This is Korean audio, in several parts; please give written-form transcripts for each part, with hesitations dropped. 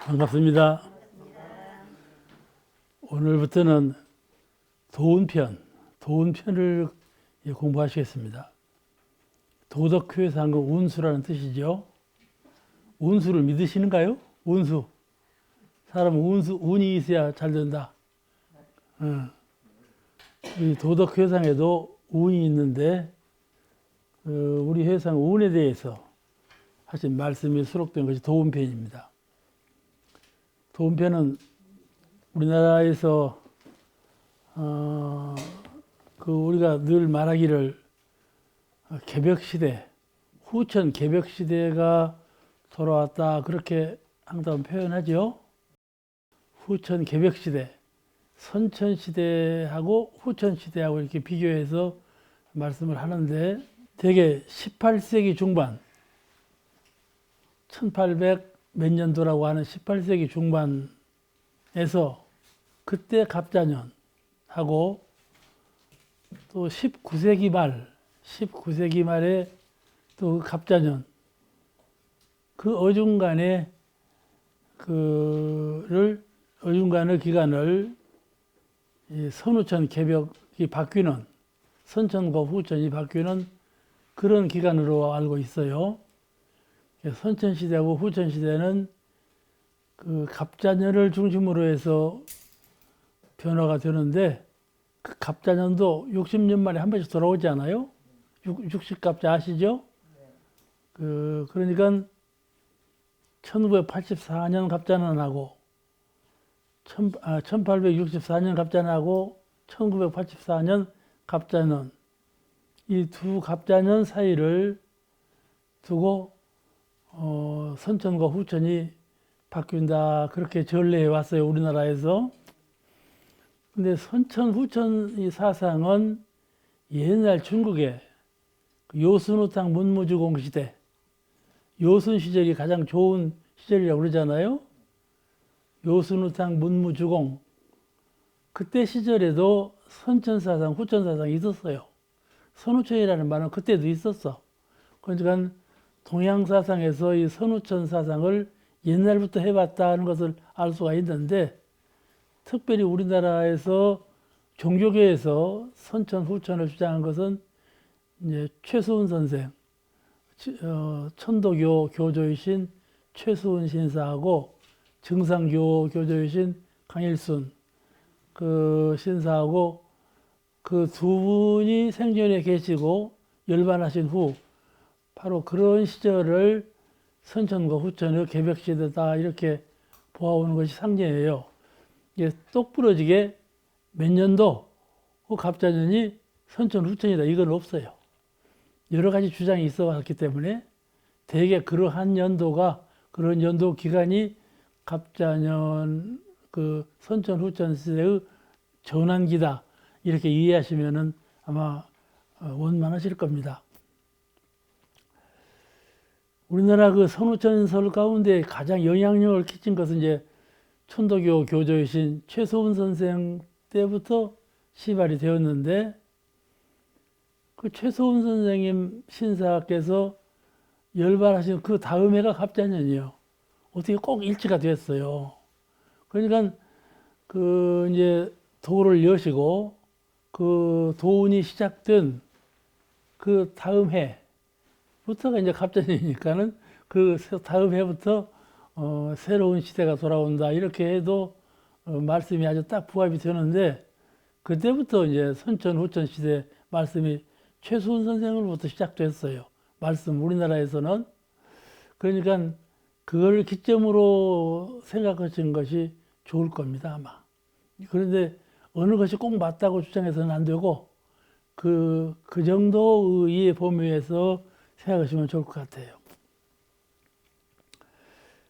반갑습니다. 오늘부터는 도운편을 공부하시겠습니다. 도덕교에서 한 거 운수라는 뜻이죠. 운수를 믿으시는가요? 운수. 사람은 운이 있어야 잘 된다. 우리 도덕회상에도 운이 있는데, 우리 회상 운에 대해서 하신 말씀이 수록된 것이 도운편입니다. 도운편은 우리나라에서 우리가 늘 말하기를 개벽시대, 후천 개벽시대가 돌아왔다 그렇게 항상 표현하죠. 후천 개벽시대, 선천시대하고 후천시대하고 이렇게 비교해서 말씀을 하는데, 대개 18세기 중반 1800 몇 년도라고 하는 18세기 중반에서 그때 갑자년하고 또 19세기 말에 또 갑자년, 그 어중간의 어중간의 기간을 선후천 개벽이 바뀌는, 선천과 후천이 바뀌는 그런 기간으로 알고 있어요. 선천시대하고 후천시대는 그 갑자년을 중심으로 해서 변화가 되는데, 그 갑자년도 60년 만에 한 번씩 돌아오지 않아요? 60갑자 아시죠? 그러니까 1984년 갑자년하고 1864년 갑자년하고 1984년 갑자년, 이 두 갑자년 사이를 두고 선천과 후천이 바뀐다 그렇게 전례해 왔어요, 우리나라에서. 근데 선천 후천 이 사상은 옛날 중국의 요순우탕 문무주공 시대, 요순 시절이 가장 좋은 시절이라고 그러잖아요. 요순우탕 문무주공, 그때 시절에도 선천 사상, 후천 사상이 있었어요. 선후천이라는 말은 그때도 있었어. 그러니까 동양 사상에서 이 선후천 사상을 옛날부터 해왔다는 것을 알 수가 있는데, 특별히 우리나라에서 종교계에서 선천, 후천을 주장한 것은 이제 최수훈 선생, 천도교 교조이신 최수훈 신사하고 증상교 교조이신 강일순 그 신사하고 그 두 분이 생전에 계시고 열반하신 후 바로 그런 시절을 선천과 후천의 개벽시대다 이렇게 보아오는 것이 상징이에요. 이게 똑부러지게 몇 년도 그 갑자년이 선천 후천이다 이건 없어요. 여러 가지 주장이 있어 왔기 때문에 대개 그러한 연도가, 그런 연도 기간이 갑자년 그 선천 후천 시대의 전환기다 이렇게 이해하시면은 아마 원만하실 겁니다. 우리나라 그 선후천설 가운데 가장 영향력을 끼친 것은 이제 천도교 교조이신 최소훈 선생 때부터 시발이 되었는데, 그 최소훈 선생님 신사께서 열반하신 그 다음 해가 갑자년이요. 어떻게 꼭 일치가 됐어요. 그러니까 그 이제 도를 여시고 그 도운이 시작된 그 다음 해부터가 이제 갑자년이니까는 그 다음 해부터 새로운 시대가 돌아온다 이렇게 해도 말씀이 아주 딱 부합이 되는데, 그때부터 이제 선천 후천 시대 말씀이 최수훈 선생으로부터 시작됐어요. 말씀 우리나라에서는. 그러니까 그걸 기점으로 생각하시는 것이 좋을 겁니다, 아마. 그런데 어느 것이 꼭 맞다고 주장해서는 안 되고 그 정도의 이해 범위에서 생각하시면 좋을 것 같아요.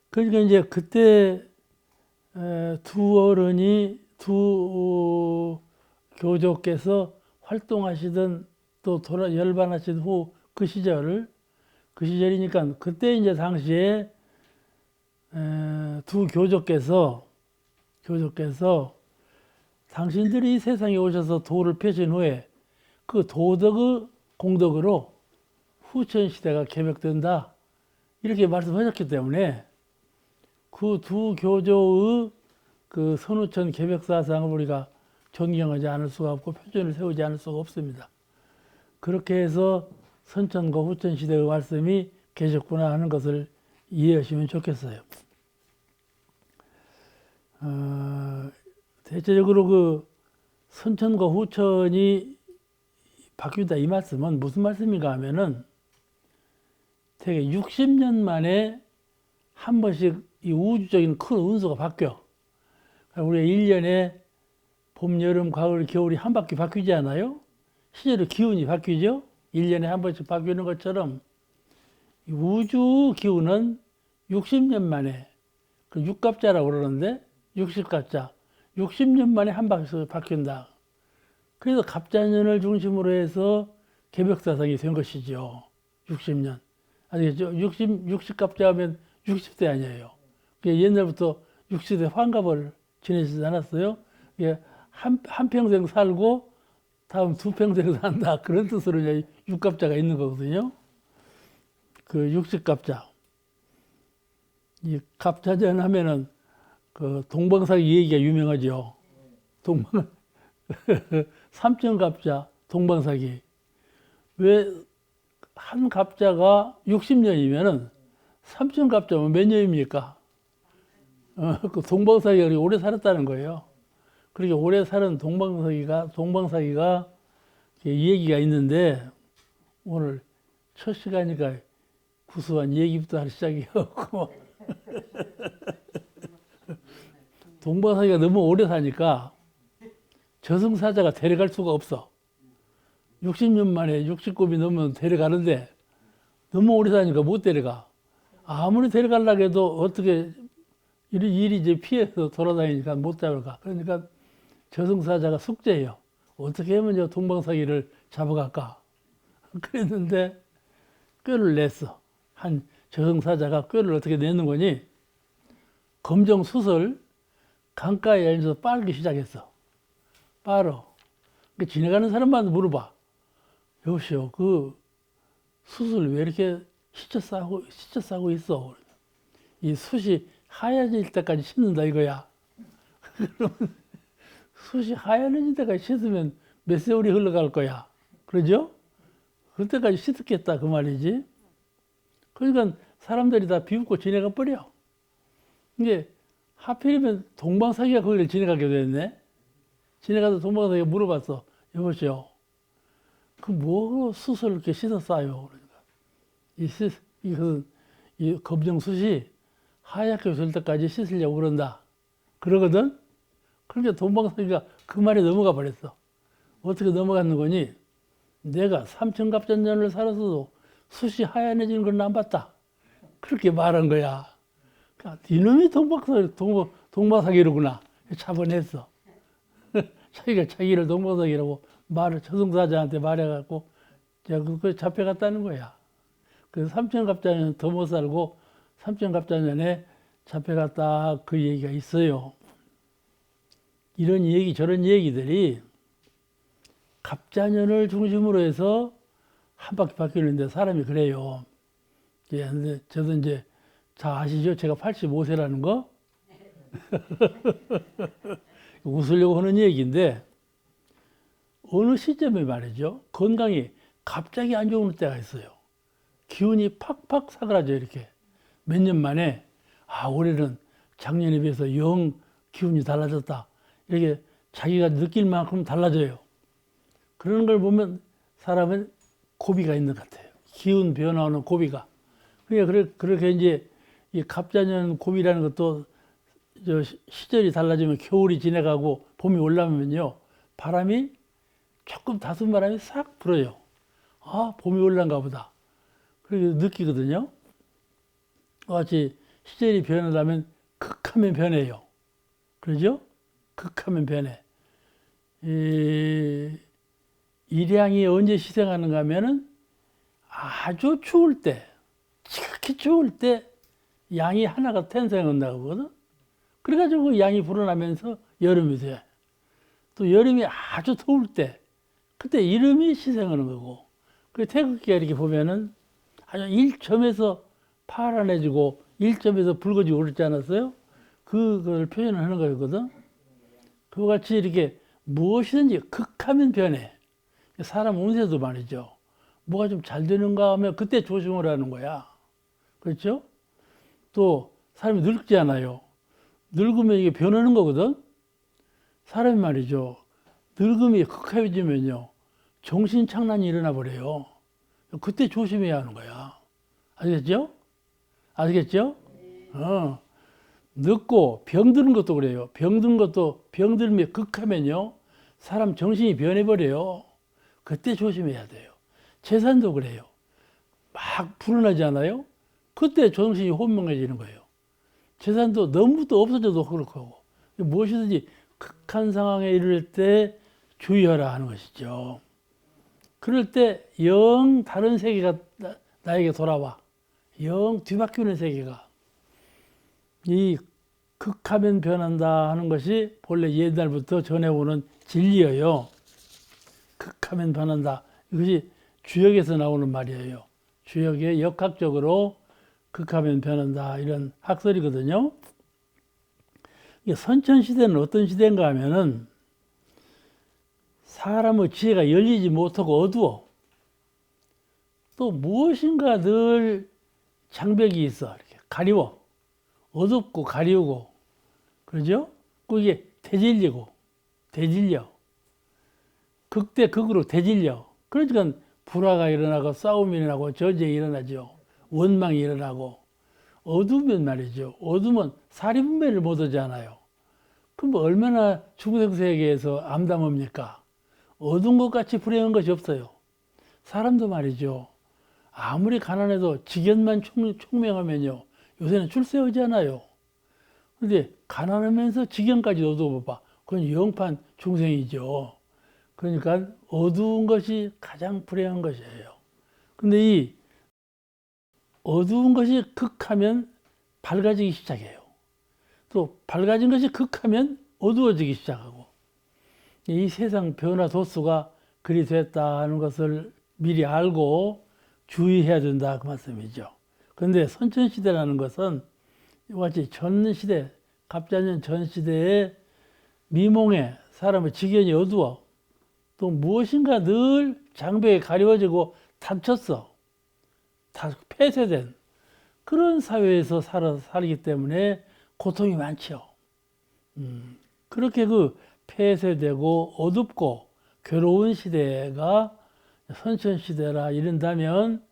그러니까 이제 그때 두 교조께서 활동하시던 또 열반하신 후 그 시절이니까 그때 이제 당시에 두 교조께서 당신들이 이 세상에 오셔서 도를 펴신 후에 그 도덕의 공덕으로 후천 시대가 개벽된다 이렇게 말씀하셨기 때문에 그 두 교조의 그 선우천 계백사상을 우리가 존경하지 않을 수가 없고 표준을 세우지 않을 수가 없습니다. 그렇게 해서 선천과 후천 시대의 말씀이 계셨구나 하는 것을 이해하시면 좋겠어요. 대체적으로 그 선천과 후천이 바뀌다 이 말씀은 무슨 말씀인가 하면은 되게 60년 만에 한 번씩 이 우주적인 큰 운수가 바뀌어. 우리가 1년에 봄, 여름, 가을, 겨울이 한 바퀴 바뀌지 않아요? 시절의 기운이 바뀌죠? 1년에 한 번씩 바뀌는 것처럼 우주 기운은 60년 만에, 그 육갑자라고 그러는데 60갑자, 60년 만에 한 바퀴 바뀐다. 그래서 갑자년을 중심으로 해서 계백사상이 된 것이죠. 60년. 아시겠죠? 60갑자 하면 60대 아니에요. 옛날부터 60대 환갑을 지내시지 않았어요? 한 평생 살고 다음 두 평생 산다. 그런 뜻으로 육갑자가 있는 거거든요. 그 60갑자. 이 갑자전 하면은 그 동방사기 얘기가 유명하죠. 삼천갑자, 동방사기. 왜 한 갑자가 60년이면은 삼천갑자면 몇 년입니까? 그 동방사기가 오래 살았다는 거예요. 그렇게 오래 사는 동방사기가 이 얘기가 있는데 오늘 첫 시간이니까 구수한 얘기부터 할 시작이었고 동방사기가 너무 오래 사니까 저승사자가 데려갈 수가 없어. 60년 만에 60곱이 넘으면 데려가는데 너무 오래 사니까 못 데려가. 아무리 데려가려고 해도 어떻게 일이 이제 피해서 돌아다니니까 못 데려가. 그러니까 저승사자가 숙제예요. 어떻게 하면 저 동방사기를 잡아갈까? 그랬는데 꾀를 냈어. 한 저승사자가 꾀를 어떻게 내는 거니? 검정숯을 강가에 앉아서 빨기 시작했어. 빨어. 지나가는 사람만 물어봐. 여보시오, 그 숯을 왜 이렇게 시쳐 싸고 있어? 이 숯이 하얘질 때까지 씻는다 이거야. 그러면 숯이 하얘질 때까지 씻으면 몇 세월이 흘러갈 거야. 그러죠? 그때까지 씻었겠다 그 말이지. 그러니까 사람들이 다 비웃고 지나가 버려. 이게 하필이면 동방사기가 거기를 지나가게 됐네. 지나가서 동방사기가 물어봤어. 여보시오, 그 뭐로 숯을 이렇게 씻어 싸요? 그러니까 이 검정숯이 하얗게 될 때까지 씻으려고 그런다. 그러거든? 그러니까 동방사기가 그 말에 넘어가 버렸어. 어떻게 넘어갔는 거니? 내가 삼천갑자년을 살았어도 숯이 하얀해지는 건 안 봤다. 그렇게 말한 거야. 그러니까 이놈이 동방사기로구나. 잡아냈어. 자기가 자기를 동방사기라고 말을 저승사자한테 말해갖고 그 잡혀갔다는 거야. 그래서 삼천갑자년 더 못 살고 삼천갑자년에 잡혀갔다 그 얘기가 있어요. 이런 얘기 저런 얘기들이 갑자년을 중심으로 해서 한 바퀴 바뀌는데 사람이 그래요. 근데 저도 이제 다 아시죠? 제가 85세라는 거? 웃으려고 하는 얘기인데 어느 시점에 말이죠. 건강이 갑자기 안 좋은 때가 있어요. 기운이 팍팍 사그라져 이렇게. 몇 년 만에 올해는 작년에 비해서 영 기운이 달라졌다. 이렇게 자기가 느낄 만큼 달라져요. 그런 걸 보면 사람은 고비가 있는 것 같아요. 기운 변화하는 고비가. 그러니까 그렇게 이제 이 갑자년 고비라는 것도 시절이 달라지면 겨울이 지나가고 봄이 올라오면요. 바람이 조금 다순 바람이 싹 불어요. 봄이 올라온가 보다. 그렇게 느끼거든요. 같이 시절이 변하려면 극하면 변해요. 그러죠? 극하면 변해. 일양이 언제 시생하는가 하면은 아주 추울 때, 지극히 추울 때 양이 하나가 탄생한다고 하거든. 그래가지고 양이 불어나면서 여름이 돼. 또 여름이 아주 더울 때, 그때 이름이 시생하는 거고. 그 태극기가 이렇게 보면은 아주 1점에서 파란해지고 1점에서 붉어지고 그랬지 않았어요? 그걸 표현하는 거였거든. 그와 같이 이렇게 무엇이든지 극하면 변해. 사람 운세도 말이죠. 뭐가 좀 잘 되는가 하면 그때 조심을 하는 거야. 그렇죠? 또 사람이 늙지 않아요. 늙으면 이게 변하는 거거든. 사람이 말이죠. 늙음이 극해지면요. 정신착란이 일어나 버려요. 그때 조심해야 하는 거야. 아시겠죠? 아시겠죠? 늙고 병드는 것도 그래요. 병든 것도 병들면 극하면요. 사람 정신이 변해버려요. 그때 조심해야 돼요. 재산도 그래요. 막 불어나지 않아요? 그때 정신이 혼명해지는 거예요. 재산도 너무 또 없어져도 그렇고 무엇이든지 극한 상황에 이를 때 주의하라 하는 것이죠. 그럴 때 영 다른 세계가 나에게 돌아와. 영 뒤바뀌는 세계가. 이 극하면 변한다 하는 것이 본래 옛날부터 전해오는 진리예요. 극하면 변한다. 이것이 주역에서 나오는 말이에요. 주역에 역학적으로 극하면 변한다 이런 학설이거든요. 선천시대는 어떤 시대인가 하면은 사람의 지혜가 열리지 못하고 어두워. 또 무엇인가 늘 장벽이 있어. 이렇게 가리워. 어둡고 가리우고. 그러죠? 그게 대질려. 극대 극으로 대질려. 그러니까 불화가 일어나고 싸움이 일어나고 전쟁이 일어나죠. 원망이 일어나고. 어두우면 말이죠. 어두우면 사리분별을 못 하잖아요. 그럼 뭐 얼마나 중생 세계에서 암담합니까? 어두운 것 같이 불행한 것이 없어요. 사람도 말이죠. 아무리 가난해도 직연만 총명하면요. 요새는 출세하잖아요. 그런데 가난하면서 직연까지 얻어봐봐. 그건 영판 중생이죠. 그러니까 어두운 것이 가장 불행한 것이에요. 근데 이 어두운 것이 극하면 밝아지기 시작해요. 또 밝아진 것이 극하면 어두워지기 시작하고 이 세상 변화 도수가 그리 됐다 하는 것을 미리 알고 주의해야 된다 그 말씀이죠. 그런데 선천시대라는 것은 이와 같이 전시대, 갑자년 전시대의 미몽에 사람의 지견이 어두워 또 무엇인가 늘 장벽에 가려워지고 닫혔어. 다 폐쇄된 그런 사회에서 살기 때문에 고통이 많죠. 그렇게 그 폐쇄되고 어둡고 괴로운 시대가 선천시대라 이른다면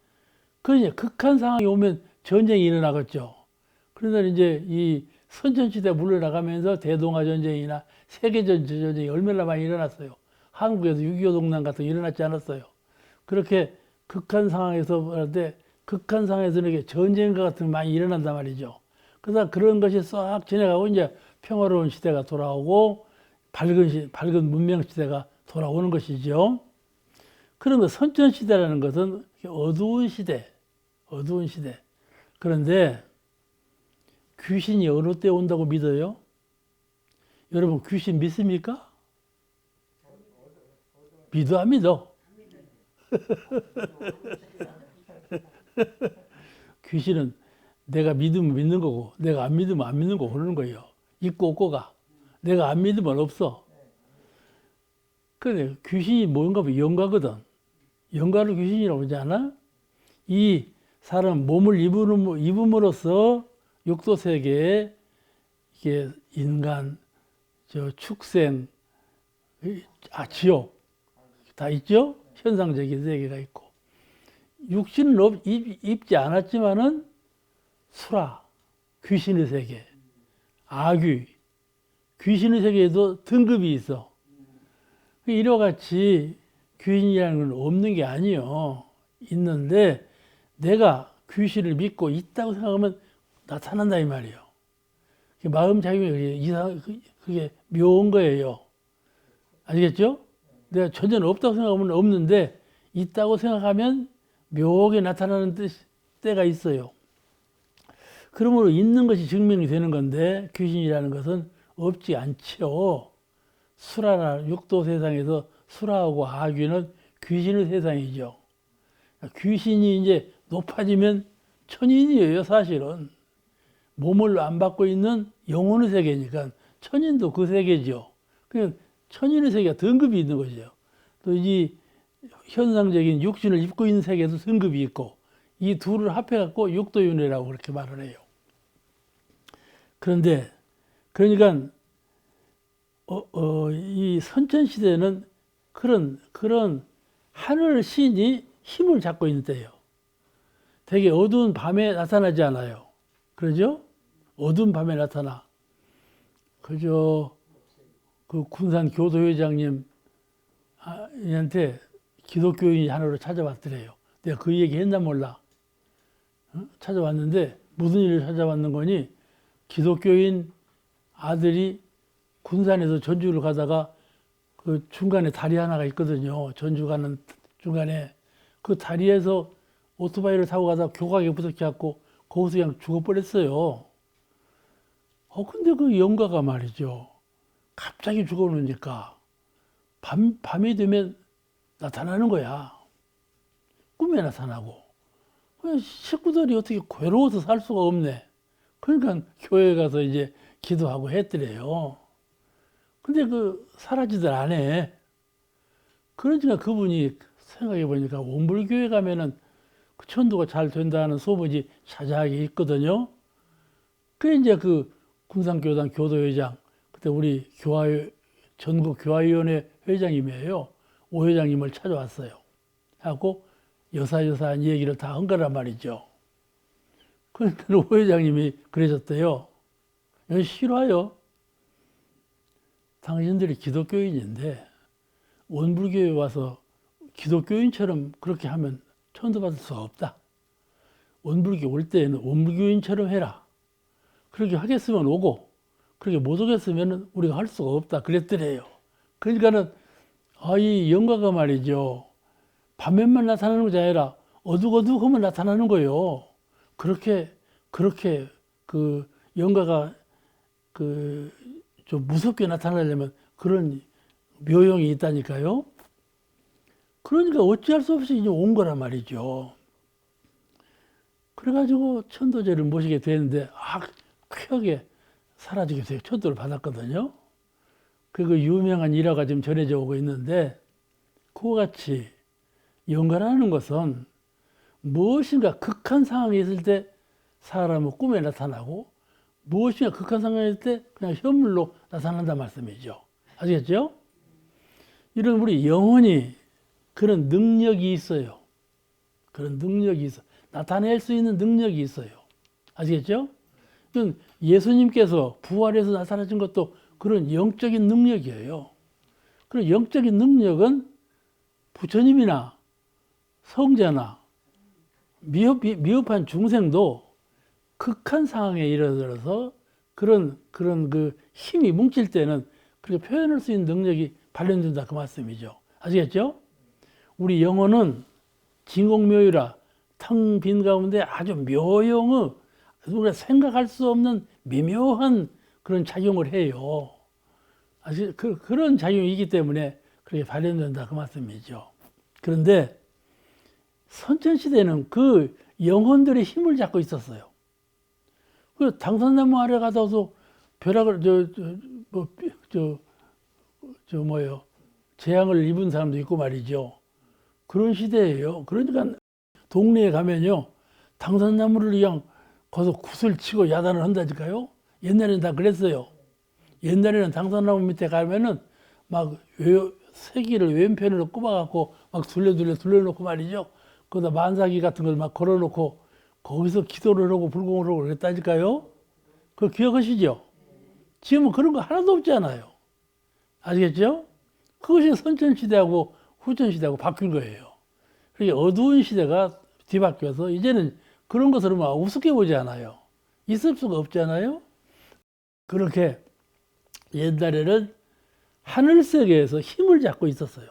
그 이제 극한 상황이 오면 전쟁이 일어나겠죠. 그러다 이제 이 선천시대 물러나가면서 대동아전쟁이나 세계전쟁이 얼마나 많이 일어났어요. 한국에도 6.25 동란 같은 거 일어났지 않았어요. 그렇게 극한 상황에서 그런데 극한 상황에서는 이게 전쟁과 같은 게 많이 일어난단 말이죠. 그러다 그런 것이 싹 지나가고 이제 평화로운 시대가 돌아오고 밝은 문명 시대가 돌아오는 것이죠. 그런 거 선천시대라는 것은 어두운 시대. 그런데 귀신이 어느 때 온다고 믿어요? 여러분 귀신 믿습니까? 믿어 안 믿어? 귀신은 내가 믿으면 믿는 거고 내가 안 믿으면 안 믿는 거고 그러는 거예요. 있고 없고가. 내가 안 믿으면 없어. 그런데 귀신이 뭔가 보면 영가거든. 영가를 귀신이라고 하지 않아? 이 사람 몸을 입음으로써 육도 세계에 이게 인간, 축생, 지옥 다 있죠? 현상적인 세계가 있고 육신은 입지 않았지만은 수라, 귀신의 세계, 아귀, 귀신의 세계에도 등급이 있어. 이와 같이 귀신이라는 건 없는 게 아니에요. 있는데 내가 귀신을 믿고 있다고 생각하면 나타난다 이 말이에요. 마음작용이 그게 묘한 거예요. 아시겠죠? 내가 전혀 없다고 생각하면 없는데 있다고 생각하면 묘하게 나타나는 때가 있어요. 그러므로 있는 것이 증명이 되는 건데 귀신이라는 것은 없지 않죠. 수라나 육도 세상에서 수라하고 아귀는 귀신의 세상이죠. 귀신이 이제 높아지면 천인이에요, 사실은. 몸을 안 받고 있는 영혼의 세계니까 천인도 그 세계죠. 그냥 천인의 세계가 등급이 있는 거죠. 또 이 현상적인 육신을 입고 있는 세계도 등급이 있고 이 둘을 합해갖고 육도윤회라고 그렇게 말을 해요. 그런데 그러니까 이 선천시대는 그런 하늘 신이 힘을 잡고 있는 때예요. 되게 어두운 밤에 나타나지 않아요. 그러죠? 어두운 밤에 나타나. 그저 그 군산 교도회장님 한테 기독교인이 하나로 찾아왔더래요. 내가 그 얘기 했나 몰라. 찾아왔는데 무슨 일을 찾아왔는 거니? 기독교인 아들이 군산에서 전주를 가다가 그 중간에 다리 하나가 있거든요. 전주 가는 중간에 그 다리에서 오토바이를 타고 가다가 교각에 부딪혀갖고 거기서 그냥 죽어버렸어요. 근데 그 영가가 말이죠. 갑자기 죽어놓으니까 밤이 되면 나타나는 거야. 꿈에 나타나고. 식구들이 어떻게 괴로워서 살 수가 없네. 그러니까 교회 가서 이제 기도하고 했더래요. 근데 사라지들 안 해. 그러니까 그분이 생각해 보니까 원불교회 가면은 그 천도가 잘 된다는 소문이 자자하게 있거든요. 그래 이제 그 군산교단 교도회장, 그때 우리 전국 교화위원회 회장님이에요. 오 회장님을 찾아왔어요. 하고 여사여사한 얘기를 다 한 거란 말이죠. 그러니까 오 회장님이 그러셨대요. 싫어요. 당신들이 기독교인인데 원불교에 와서 기독교인처럼 그렇게 하면 천도받을 수가 없다. 원불교 올 때에는 원불교인처럼 해라. 그렇게 하겠으면 오고 그렇게 못 오겠으면 우리가 할 수가 없다. 그랬더래요. 그러니까는 이 영가가 말이죠. 밤에만 나타나는 것이 아니라 어둑어둑하면 나타나는 거예요. 그렇게 그 영가가 좀 무섭게 나타나려면 그런 묘형이 있다니까요. 그러니까 어찌할 수 없이 이제 온 거란 말이죠. 그래가지고 천도제를 모시게 되는데 쾌하게 사라지게 돼요. 천도를 받았거든요. 그 유명한 일화가 지금 전해져 오고 있는데 그와 같이 영가라는 것은 무엇인가 극한 상황이 있을 때 사람은 꿈에 나타나고 무엇인가 극한 상황이 있을 때 그냥 현물로 나타난다 말씀이죠. 아시겠죠? 이런 우리 영혼이 그런 능력이 있어요. 그런 능력이 있어. 나타낼 수 있는 능력이 있어요. 아시겠죠? 예수님께서 부활해서 나타나신 것도 그런 영적인 능력이에요. 그런 영적인 능력은 부처님이나 성자나 미흡한 중생도 극한 상황에 이르러서 그런 그 힘이 뭉칠 때는 그렇게 표현할 수 있는 능력이 발현된다 그 말씀이죠. 아시겠죠? 우리 영혼은 진공묘유라 텅 빈 가운데 아주 묘용의 우리가 생각할 수 없는 미묘한 그런 작용을 해요. 아주 그런 작용이기 때문에 그렇게 발현된다 그 말씀이죠. 그런데 선천시대는 그 영혼들의 힘을 잡고 있었어요. 그 당산나무 아래 가서 벼락을 재앙을 입은 사람도 있고 말이죠. 그런 시대예요. 그러니까 동네에 가면요 당산나무를 그냥 거기서 굿을 치고 야단을 한다니까요. 옛날에는 다 그랬어요. 옛날에는 당산나무 밑에 가면은 막 세기를 왼편으로 꼽아갖고 막 둘러놓고 말이죠. 거기다 만사기 같은 걸 막 걸어놓고 거기서 기도를 하고 불공을 하고 그랬다니까요. 그거 기억하시죠? 지금은 그런 거 하나도 없잖아요. 아시겠죠? 그것이 선천시대하고 후천시대하고 바뀐 거예요. 그게 어두운 시대가 뒤바뀌어서 이제는 그런 것을 막 우습게 보지 않아요. 있을 수가 없잖아요. 그렇게 옛날에는 하늘 세계에서 힘을 잡고 있었어요.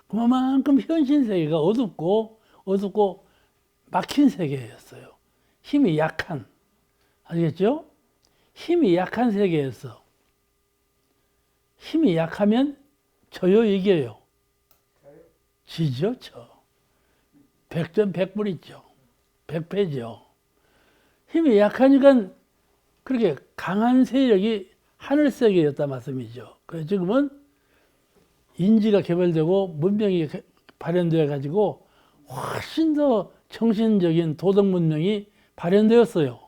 그만큼 현신 세계가 어둡고 막힌 세계였어요. 힘이 약한, 아시겠죠? 힘이 약한 세계에서 힘이 약하면 져요, 이겨요? 지죠, 져. 100점 100불 있죠. 100패죠. 힘이 약하니까 그렇게 강한 세력이 하늘세계였다 말씀이죠. 그래서 지금은 인지가 개발되고 문명이 발현되어 가지고 훨씬 더 정신적인 도덕 문명이 발현되었어요.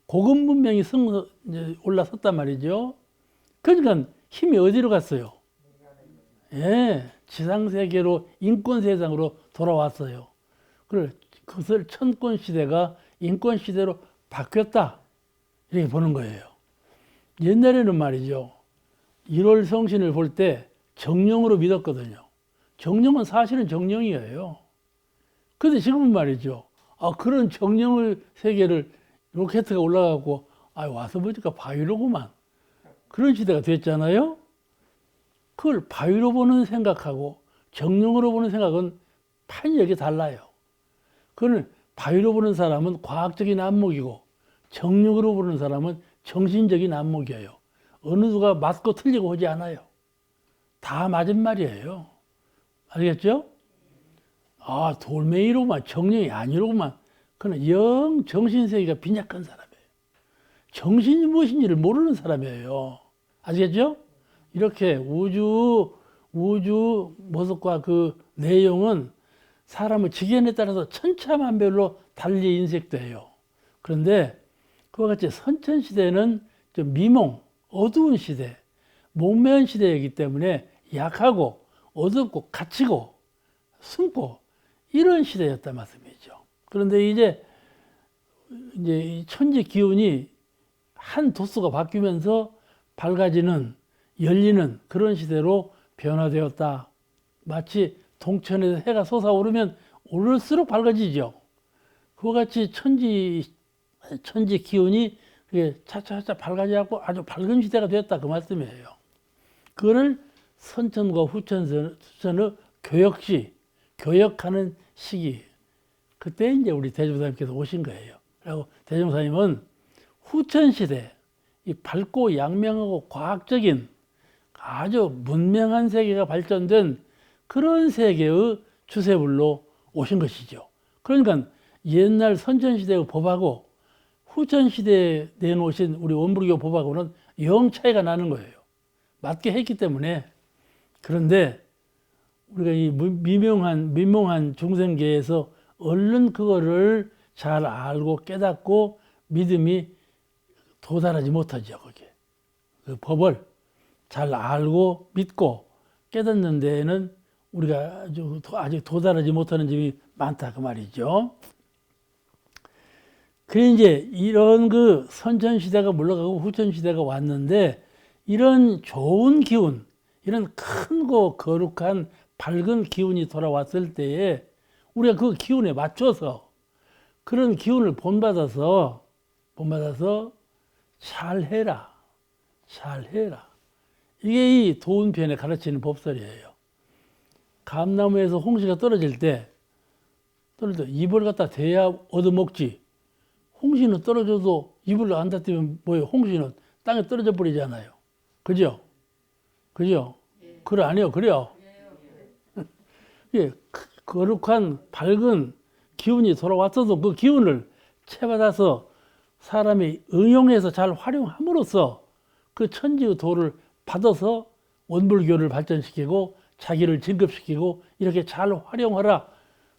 고급 문명이 올라섰단 말이죠. 그러니까 힘이 어디로 갔어요? 예, 지상세계로 인권세상으로 돌아왔어요. 그것을 천권시대가 인권시대로 바뀌었다, 이렇게 보는 거예요. 옛날에는 말이죠, 1월 성신을 볼 때 정령으로 믿었거든요. 정령은 사실은 정령이에요. 근데 지금은 말이죠, 그런 정령의 세계를 로켓가 올라가고 와서 보니까 바위로구만, 그런 시대가 됐잖아요. 그걸 바위로 보는 생각하고 정령으로 보는 생각은 판이하게 달라요. 그걸 바위로 보는 사람은 과학적인 안목이고 정령으로 보는 사람은 정신적인 안목이에요. 어느 누가 맞고 틀리고 하지 않아요. 다 맞은 말이에요. 알겠죠? 돌멩이로만 정령이 아니로구만. 그는 영 정신세계가 빈약한 사람이에요. 정신이 무엇인지를 모르는 사람이에요. 아시겠죠? 이렇게 우주 모습과 그 내용은 사람의 지견에 따라서 천차만별로 달리 인색돼요. 그런데 그와 같이 선천시대는 좀 미몽, 어두운 시대, 목매한 시대이기 때문에 약하고 어둡고 갇히고 숨고 이런 시대였단 말씀이죠. 그런데 이제 이 천지 기운이 한 도수가 바뀌면서 밝아지는, 열리는 그런 시대로 변화되었다. 마치 동천에서 해가 솟아오르면 오를수록 밝아지죠. 그와 같이 천지 기운이 차차차 밝아져갖고 아주 밝은 시대가 되었다, 그 말씀이에요. 그거를 선천과 후천의 교역하는 시기, 그때 이제 우리 대종사님께서 오신 거예요. 그리고 대종사님은 후천시대, 이 밝고 양명하고 과학적인 아주 문명한 세계가 발전된 그런 세계의 주세불로 오신 것이죠. 그러니까 옛날 선천시대의 법하고 후천시대에 내놓으신 우리 원불교 법하고는 영 차이가 나는 거예요. 맞게 했기 때문에. 그런데 우리가 이 미명한 중생계에서 얼른 그거를 잘 알고 깨닫고 믿음이 도달하지 못하죠. 거기에 그 법을 잘 알고 믿고 깨닫는 데에는 우리가 아직 도달하지 못하는 점이 많다, 그 말이죠. 그래 이제 이런 그 선천시대가 물러가고 후천시대가 왔는데, 이런 좋은 기운, 이런 큰고 거룩한 밝은 기운이 돌아왔을 때에 우리가 그 기운에 맞춰서, 그런 기운을 본받아서 잘해라. 이게 이 도운편에 가르치는 법설이에요. 감나무에서 홍시가 떨어질 때 잎을 갖다 대야 얻어먹지. 홍시는 떨어져도 잎을 안 닿으면 뭐예요? 홍시는 땅에 떨어져 버리잖아요. 그죠? 그래, 아니요? 그래요? 예, 거룩한 밝은 기운이 돌아왔어도 그 기운을 채받아서 사람이 응용해서 잘 활용함으로써 그 천지의 도를 받아서 원불교를 발전시키고 자기를 진급시키고 이렇게 잘 활용하라,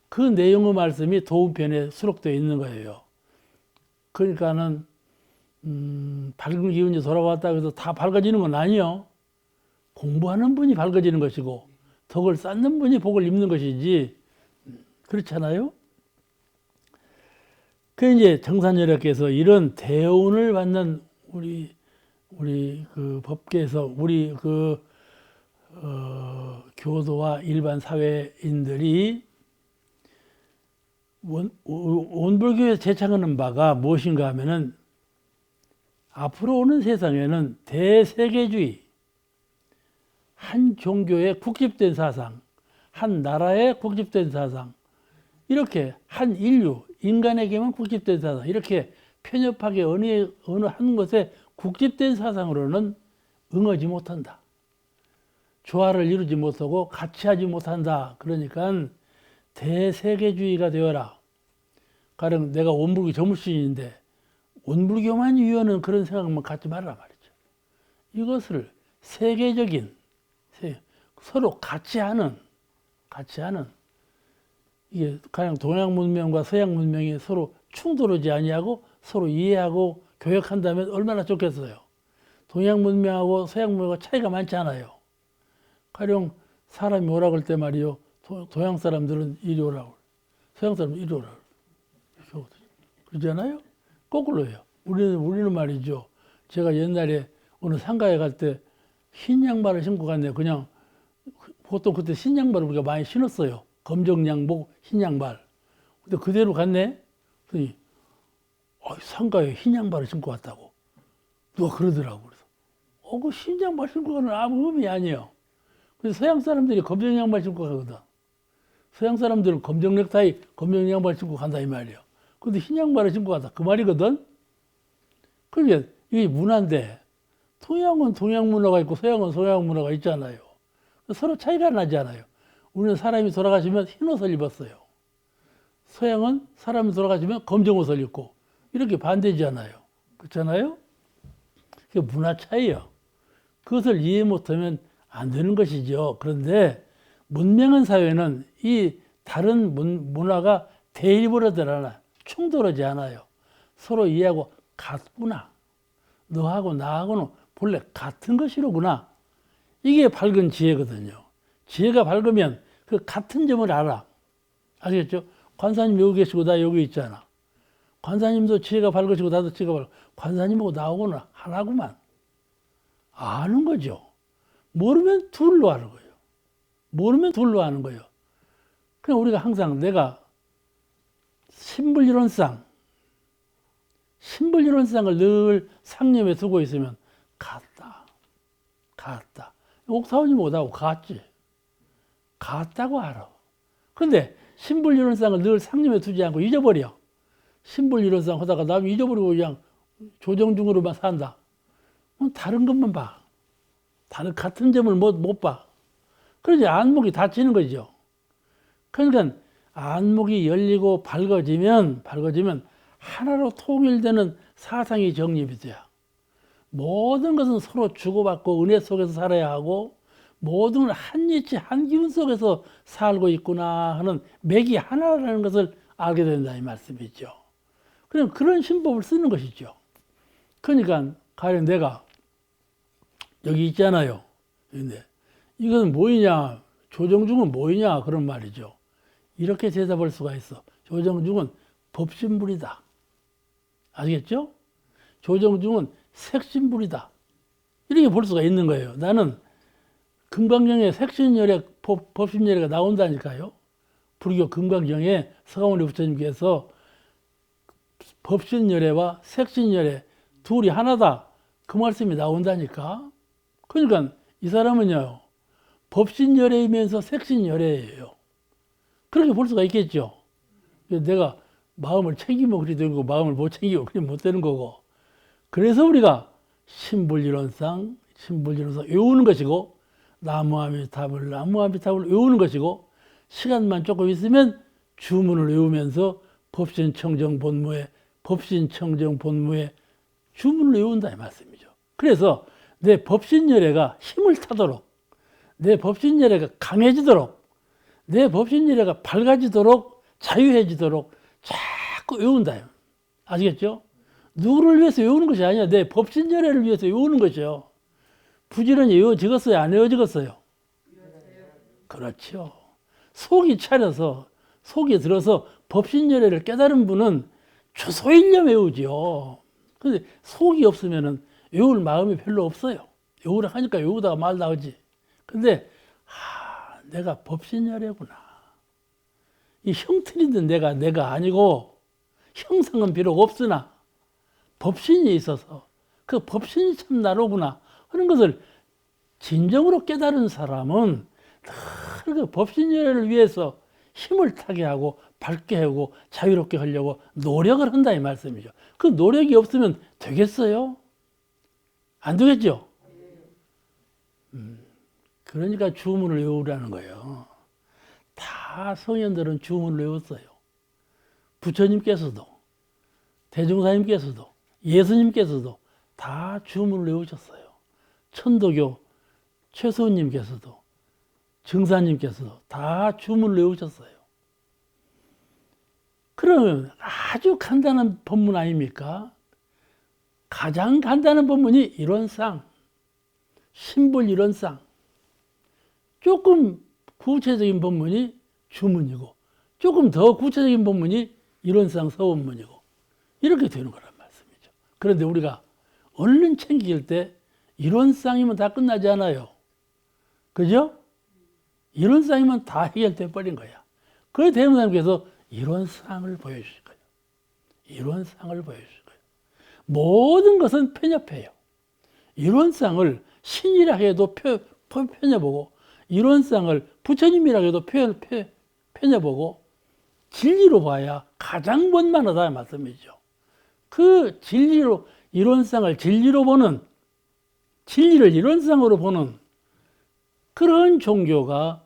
그 내용의 말씀이 도운편에 수록되어 있는 거예요. 그러니까는 밝은 기운이 돌아왔다고 해서 다 밝아지는 건 아니요. 공부하는 분이 밝아지는 것이고 덕을 쌓는 분이 복을 입는 것이지, 그렇잖아요. 그 이제 정산여력께서 이런 대운을 받는 우리 그 법계에서 우리 교도와 일반 사회인들이 원불교에서 제창하는 바가 무엇인가 하면은, 앞으로 오는 세상에는 대세계주의, 한 종교에 국집된 사상, 한 나라에 국집된 사상, 이렇게 한 인류, 인간에게만 국집된 사상, 이렇게 편협하게 어느 한 것에 국집된 사상으로는 응하지 못한다. 조화를 이루지 못하고 같이 하지 못한다. 그러니까 대세계주의가 되어라. 가령 내가 원불교 전무신인데 원불교만 위하는 그런 생각만 갖지 말라 말이죠. 이것을 세계적인, 서로 같이 하는, 이게 가령 동양 문명과 서양 문명이 서로 충돌하지 아니하고 서로 이해하고 교역한다면 얼마나 좋겠어요. 동양 문명하고 서양 문명과 차이가 많지 않아요. 가령 사람이 오라고 할 때 말이요. 동양 사람들은 이리 오라고, 서양 사람은 이리 오라고. 그러잖아요? 거꾸로 해요. 우리는 말이죠. 제가 옛날에 어느 상가에 갈 때 흰 양말을 신고 갔네요. 그냥 보통 그때 흰 양말을 우리가 많이 신었어요. 검정 양복, 흰 양말. 근데 그대로 갔네? 그랬더니 상가에 흰 양말을 신고 왔다고. 누가 그러더라고. 그래서 그 흰 양말 신고 가는 아무 의미 아니에요. 그래서 서양 사람들이 검정 양말 신고 가거든. 서양 사람들은 검정 넥타이, 검정 양말 신고 간다 이 말이에요. 근데 흰 양말을 신고 간다 그 말이거든. 그러니까 이게 문화인데 동양은 동양 문화가 있고 서양은 서양 문화가 있잖아요. 서로 차이가 나잖아요. 우리는 사람이 돌아가시면 흰 옷을 입었어요. 서양은 사람이 돌아가시면 검정 옷을 입고 이렇게 반대잖아요. 그렇잖아요? 그게 문화 차이예요. 그것을 이해 못하면 안 되는 것이죠. 그런데 문명한 사회는 이 다른 문화가 대립을 하지 않아요. 충돌하지 않아요. 서로 이해하고 같구나. 너하고 나하고는 본래 같은 것이로구나. 이게 밝은 지혜거든요. 지혜가 밝으면 그 같은 점을 알아. 아시겠죠? 관사님 여기 계시고 나 여기 있잖아. 관사님도 지혜가 밝으시고 나도 지혜가 밝고 관사님하고 나하고는 하나구만. 아는 거죠. 모르면 둘로 아는 거예요. 모르면 둘로 아는 거예요. 그냥 우리가 항상 내가 신불이론상을 늘 상념에 두고 있으면 같다. 옥타오님 오다고 같다고 알아. 근데 신불이론상을 늘 상념에 두지 않고 잊어버려. 신불이론상 하다가 나도 잊어버리고 그냥 조정중으로만 산다. 다른 것만 봐. 다른 같은 점을 못 봐. 그러지 안목이 닫히는 거죠. 그러니까 안목이 열리고 밝아지면 하나로 통일되는 사상이 정립이 돼요. 모든 것은 서로 주고받고 은혜 속에서 살아야 하고 모든 건 한 이치 한 기운 속에서 살고 있구나 하는 맥이 하나라는 것을 알게 된다 이 말씀이죠. 그럼 그런 신법을 쓰는 것이죠. 그러니까 가령 내가 여기 있잖아요. 근데 이것은 뭐이냐? 조정중은 뭐이냐? 그런 말이죠. 이렇게 대답할 수가 있어. 조정중은 법신불이다. 아시겠죠? 조정중은 색신불이다. 이렇게 볼 수가 있는 거예요. 나는 금강경에 색신열애, 법신열애가 나온다니까요. 불교 금강경에 서가모니 부처님께서 법신열애와 색신열애 둘이 하나다. 그 말씀이 나온다니까. 그러니까 이 사람은요. 법신열애이면서 색신열애예요. 그렇게 볼 수가 있겠죠. 내가 마음을 챙기면 그리 되고 마음을 못 챙기고 그리 못 되는 거고. 그래서 우리가 신불이론상 외우는 것이고 나무아미타불 외우는 것이고 시간만 조금 있으면 주문을 외우면서 법신청정 본무에 주문을 외운다 이 말씀이죠. 그래서 내 법신열애가 힘을 타도록 내 법신열애가 강해지도록 내 법신열애가 밝아지도록 자유해지도록 자꾸 외운다. 아시겠죠? 누구를 위해서 외우는 것이 아니야. 내 법신열애를 위해서 외우는 것이요. 부지런히 외워지겠어요? 안 외워지겠어요? 그렇죠. 속이 차려서 속이 들어서 법신열애를 깨달은 분은 초소일념 외우죠. 근데 속이 없으면은 외울 마음이 별로 없어요. 외우라 하니까 외우다가 말다 하지. 근데 내가 법신열애구나. 이 형틀이든 내가 아니고 형상은 비록 없으나 법신이 있어서 그 법신이 참 나로구나 하는 것을 진정으로 깨달은 사람은 늘 그 법신열애를 위해서 힘을 타게 하고 밝게 하고 자유롭게 하려고 노력을 한다 이 말씀이죠. 그 노력이 없으면 되겠어요? 안 되겠죠? 그러니까 주문을 외우라는 거예요. 다 성현들은 주문을 외웠어요. 부처님께서도 대종사님께서도 예수님께서도 다 주문을 외우셨어요. 천도교 최소님께서도 증사님께서도 다 주문을 외우셨어요. 그러면 아주 간단한 법문 아닙니까? 가장 간단한 법문이 이론상, 심볼 이론상, 조금 구체적인 법문이 주문이고 조금 더 구체적인 법문이 이론상 서원문이고 이렇게 되는 거란 말씀이죠. 그런데 우리가 얼른 챙길 때 이론상이면 다 끝나지 않아요. 그죠? 이론상이면 다 해결돼 버린 거야. 그래서 대무사님께서 이론상을 보여주실 거예요. 이론상을 보여주실 거예요. 모든 것은 편협해요. 이론상을 신이라 해도 편협보고 이론상을 부처님이라 해도 편협보고 진리로 봐야 가장 원만하다 말씀이죠. 그 진리로 이론상을 진리로 보는 진리를 이론상으로 보는 그런 종교가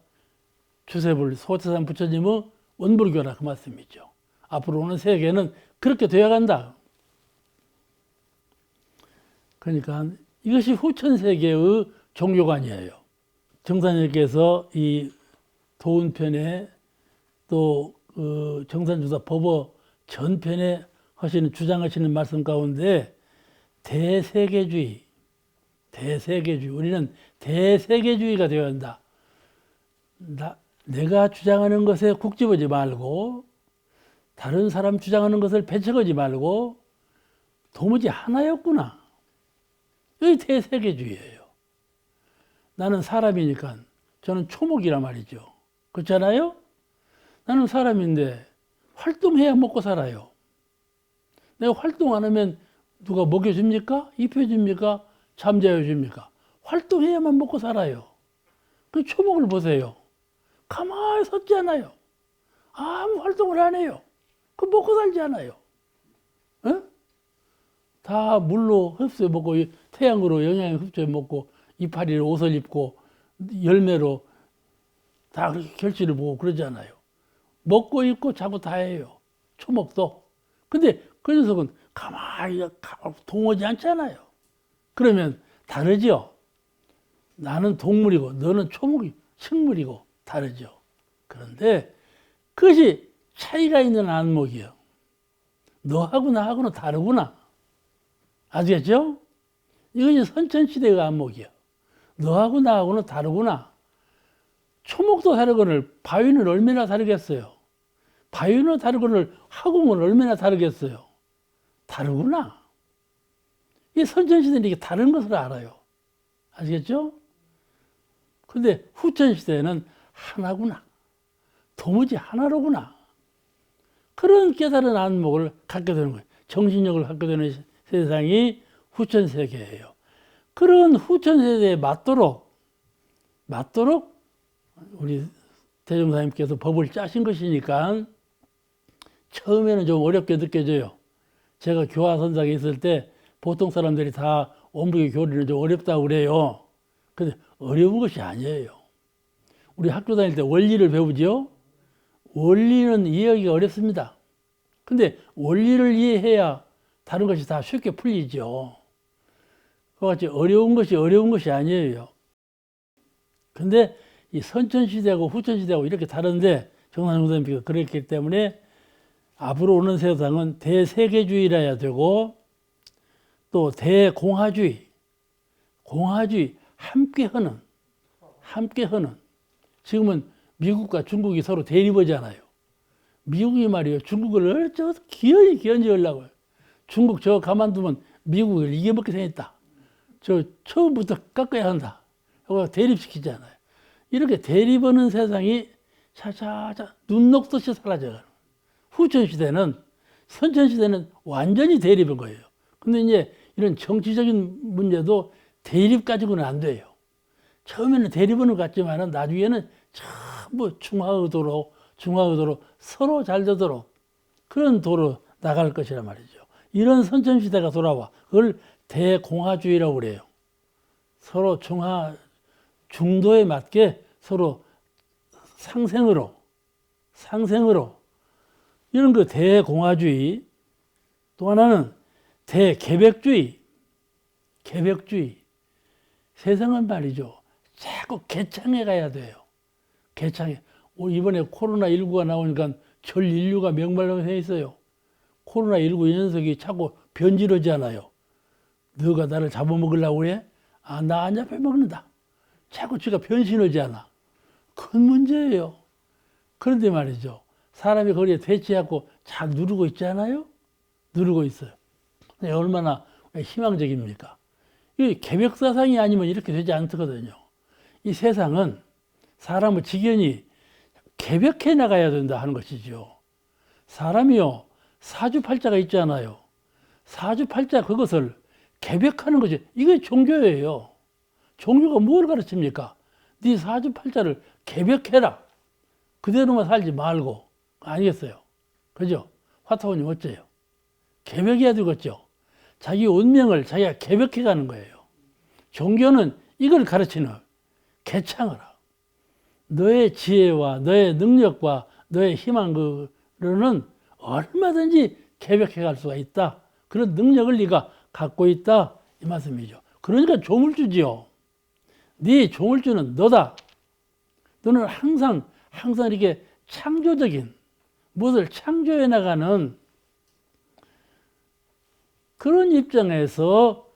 주세불 소태산 부처님의 원불교라 그 말씀이죠. 앞으로 오는 세계는 그렇게 되어간다. 그러니까 이것이 후천세계의 종교관이에요. 정산님께서 이 도운편에 또 정산주사 법어 전편에 하시는 주장하시는 말씀 가운데 대세계주의 우리는 대세계주의가 되어야 한다. 내가 주장하는 것에 국 집어지 말고 다른 사람 주장하는 것을 배척하지 말고 도무지 하나였구나. 이게 대세계주의예요. 나는 사람이니까 저는 초목이란 말이죠. 그렇잖아요? 나는 사람인데 활동해야 먹고 살아요. 내가 활동 안 하면 누가 먹여줍니까? 입혀줍니까? 잠자여줍니까? 활동해야만 먹고 살아요. 그 초목을 보세요. 가만히 섰지 않아요. 아무 활동을 안 해요. 그 먹고 살지 않아요. 어? 다 물로 흡수해 먹고 태양으로 영양을 흡수해 먹고 이파리로 옷을 입고 열매로 다 그렇게 결실을 보고 그러잖아요. 먹고 입고 자고 다 해요. 초목도. 근데 그 녀석은 가만히 동하지 않잖아요. 그러면 다르죠. 나는 동물이고 너는 초목이 식물이고 다르죠. 그런데 그것이 차이가 있는 안목이요. 너하고 나하고는 다르구나. 아시겠죠? 이것이 선천시대의 안목이요. 너하고 나하고는 다르구나. 초목도 다르거늘 바위는 얼마나 다르겠어요. 바위는 다르거늘 화공은 얼마나 다르겠어요. 다르구나. 이 선천시대는 이게 다른 것을 알아요. 아시겠죠? 근데 후천시대는 하나구나. 도무지 하나로구나. 그런 깨달은 안목을 갖게 되는 거예요. 정신력을 갖게 되는 세상이 후천세계예요. 그런 후천세대에 맞도록 우리 대종사님께서 법을 짜신 것이니까 처음에는 좀 어렵게 느껴져요. 제가 교화선상에 있을 때 보통 사람들이 다 원불교 교리는 좀 어렵다고 그래요. 근데 어려운 것이 아니에요. 우리 학교 다닐 때 원리를 배우죠. 원리는 이해하기가 어렵습니다. 근데 원리를 이해해야 다른 것이 다 쉽게 풀리죠. 그와 같이 어려운 것이 아니에요. 근데 이 선천시대하고 후천시대하고 이렇게 다른데 정산용 선생님께서 그랬기 때문에 앞으로 오는 세상은 대세계주의라 해야 되고 또 대공화주의, 함께 하는 지금은 미국과 중국이 서로 대립하잖아요. 미국이 말이에요. 중국을 어쩌서 기어이 견제하려고요. 중국 저거 가만두면 미국을 이겨먹게 생겼다. 저 처음부터 깎아야 한다. 하고 대립시키잖아요. 이렇게 대립하는 세상이 차차차 눈 녹듯이 사라져가는 거예요. 후천시대는, 선천시대는 완전히 대립인 거예요. 근데 이제 이런 정치적인 문제도 대립 가지고는 안 돼요. 처음에는 대립은 것 같지만은 나중에는 전부 중화의도로 서로 잘 되도록 그런 도로 나갈 것이란 말이죠. 이런 선천시대가 돌아와. 그걸 대공화주의라고 그래요. 서로 중도에 맞게 서로 상생으로 이런 거 대공화주의. 또 하나는 대계백주의, 계백주의. 세상은 말이죠. 자꾸 개창해 가야 돼요. 개창해. 이번에 코로나19가 나오니까 전 인류가 명말로 해 있어요. 코로나19 이 녀석이 자꾸 변질하잖아요. 너가 나를 잡아먹으려고 해? 아, 나 안 잡아먹는다. 자꾸 지가 변신하지 않아. 큰 문제예요. 그런데 말이죠. 사람이 거기에 퇴치하고 잘 누르고 있지 않아요? 누르고 있어요. 얼마나 희망적입니까? 이 계획사상이 아니면 이렇게 되지 않거든요. 이 세상은 사람을 지견이 계획해 나가야 된다 하는 것이죠. 사람이요, 사주팔자가 있잖아요. 사주팔자 그것을 계획하는 거지. 이게 종교예요. 종교가 뭘 가르칩니까? 네 사주팔자를 계획해라. 그대로만 살지 말고. 아니겠어요? 그죠? 화타원님 어째요? 계획해야 되겠죠? 자기 운명을 자기가 계획해 가는 거예요. 종교는 이걸 가르치는 개창하라. 너의 지혜와 너의 능력과 너의 희망으로는 얼마든지 계획해 갈 수가 있다. 그런 능력을 네가 갖고 있다. 이 말씀이죠. 그러니까 조물주지요. 네 조물주는 너다. 너는 항상 이렇게 창조적인 무엇을 창조해 나가는 그런 입장에서